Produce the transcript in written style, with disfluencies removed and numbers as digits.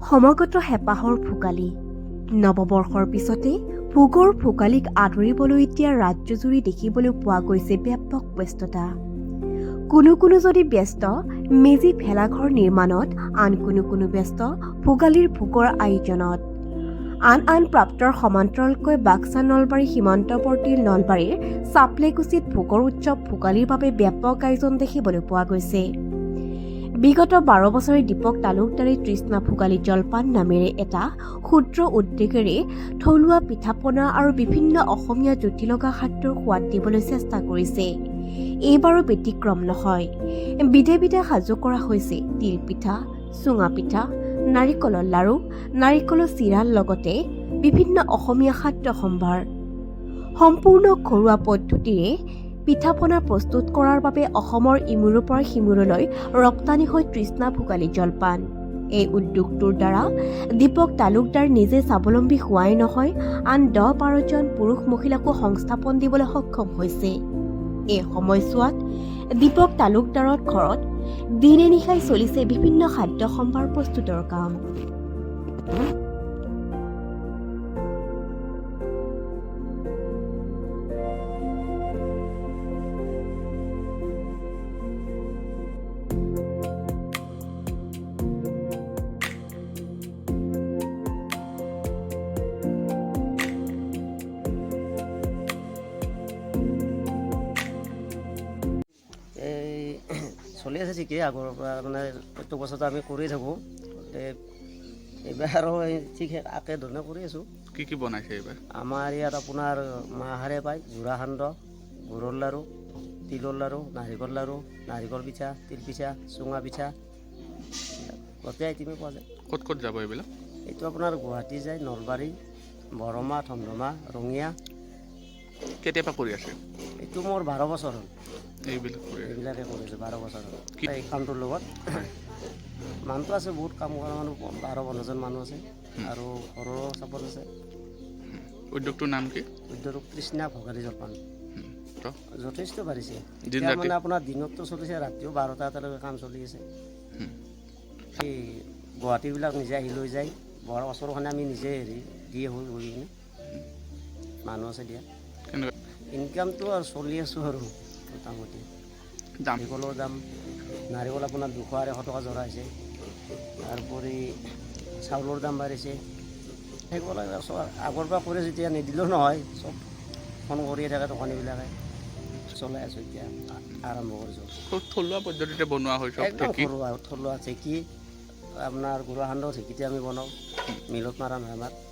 সমাগত হেঁপাহৰ ভোগালী নৱবৰ্ষৰ পিছতে ভোগৰ ভোগালীক আদৰিবলৈ এতিয়া ৰাজ্যজুৰি দেখিবলৈ পোৱা গৈছে ব্যাপক ব্যস্ততা। কোনো যদি ব্যস্ত মেজি ভেলাঘৰ নিৰ্মাণত, আন কোনো ব্যস্ত ভোগালীৰ ভোগৰ আয়োজনত। আন প্ৰাপ্তৰ সমান্তৰালকৈ বাক্সা নলবাৰী সীমান্তৱৰ্তী নলবাৰীৰ চাপলেকুছিত ভোগৰ উৎসৱ ভোগালীৰ বাবে ব্যাপক আয়োজন দেখিবলৈ পোৱা গৈছে। বিগত 12 বছৰে দীপক তালুকদাৰে তৃষ্ণা ভোগালী জলপান নামেৰে এটা ক্ষুদ্ৰ উদ্যোগেৰে থলুৱা পিঠা-পনা আৰু বিভিন্ন অসমীয়া জুতি লগা খাদ্যৰ সোৱাদ দিবলৈ চেষ্টা কৰিছে। এইবাৰো ব্যতিক্ৰম নহয়। বিধে সাজু কৰা হৈছে তিল পিঠা, চুঙা পিঠা, নাৰিকলৰ লাড়ু, নাৰিকলৰ চিৰাৰ লগতে বিভিন্ন অসমীয়া খাদ্য সম্ভাৰ। সম্পূৰ্ণ ঘৰুৱা পদ্ধতিৰে পিঠা-পনা প্ৰস্তুত কৰাৰ বাবে অসমৰ ইমূৰৰ পৰা সিমূৰলৈ ৰপ্তানি হৈ তৃষ্ণা ভোগালী জলপান। এই উদ্যোগটোৰ দ্বাৰা দীপক তালুকদাৰ নিজে স্বাৱলম্বী হোৱাই নহয়, আন 10-12 জন পুৰুষ মহিলাকো সংস্থাপন দিবলৈ সক্ষম হৈছে। এই সময়ছোৱাত দীপক তালুকদাৰৰ ঘৰত দিনে নিশাই চলিছে বিভিন্ন খাদ্য সম্ভাৰ প্ৰস্তুতৰ কাম। চলি আছে ঠিকেই, আগৰ পৰা মানে প্ৰত্যেক বছৰতে আমি কৰি থাকোঁ। এইবাৰ আৰু ঠিক একেধৰণে কৰি আছোঁ। কি বনাইছে এইবাৰ? আমাৰ ইয়াত আপোনাৰ মাহাৰে পায়, গুড়া সান্দহ, গুৰৰ লাড়ু, তিলৰ লাড়ু, নাৰিকল লাড়ু, নাৰিকল পিঠা, তিল পিঠা, চুঙা পিঠা, গোটেই আইটেমেই পোৱা যায়। ক'ত যাব এইবিলাক? এইটো আপোনাৰ গুৱাহাটী যায়, নলবাৰী, বৰমা, ধমধমা, ৰঙিয়া। কেতিয়াবা কৰি আছে? এইটো মোৰ 12 বছৰ হ'ল। এইবিলাকে কৰিছোঁ 12 বছৰ হ'ল এই কামটোৰ লগত। মানুহটো আছে, বহুত কাম কৰা মানুহ, 12-15 জন মানুহ আছে আৰু ঘৰৰো চাপৰ্ট আছে। উদ্যোগটোৰ নাম কি? উদ্যোগ তৃষ্ণা ভোগালী জলপান। যথেষ্ট বাঢ়িছে। দিন এতিয়া ৰাতি? মানে আপোনাৰ দিনততো চলিছে, ৰাতিও 12টা-এটালৈকে কাম চলি আছে। এই গুৱাহাটীবিলাক নিজে আহি লৈ যায়, ওচৰখনে আমি নিজে দিয়ে হৈ কিনে মানুহ আছে দিয়া। ইনকামটো আৰু চলি আছোঁ আৰু মোটামুটি। নাৰিকলৰ দাম, নাৰিকল আপোনাৰ 200-250 টকা জৰা হৈছে। তাৰোপৰি চাউলৰ দাম বাঢ়িছে। সেইবোৰ আগৰ পৰা কৰি যেতিয়া নিদিলেও নহয়, চব ফোন কৰিয়ে থাকে দোকানীবিলাকে। চলাই আছোঁ এতিয়া, আৰম্ভ কৰিছোঁ। থলুৱা পদ্ধতিতে বনোৱা হয়? একদম থলুৱা ঢেঁকী, আপোনাৰ গুড়া সান্দহ ঢেঁকীতে আমি বনাওঁ, মিলত মাৰা নহয় আমাৰ।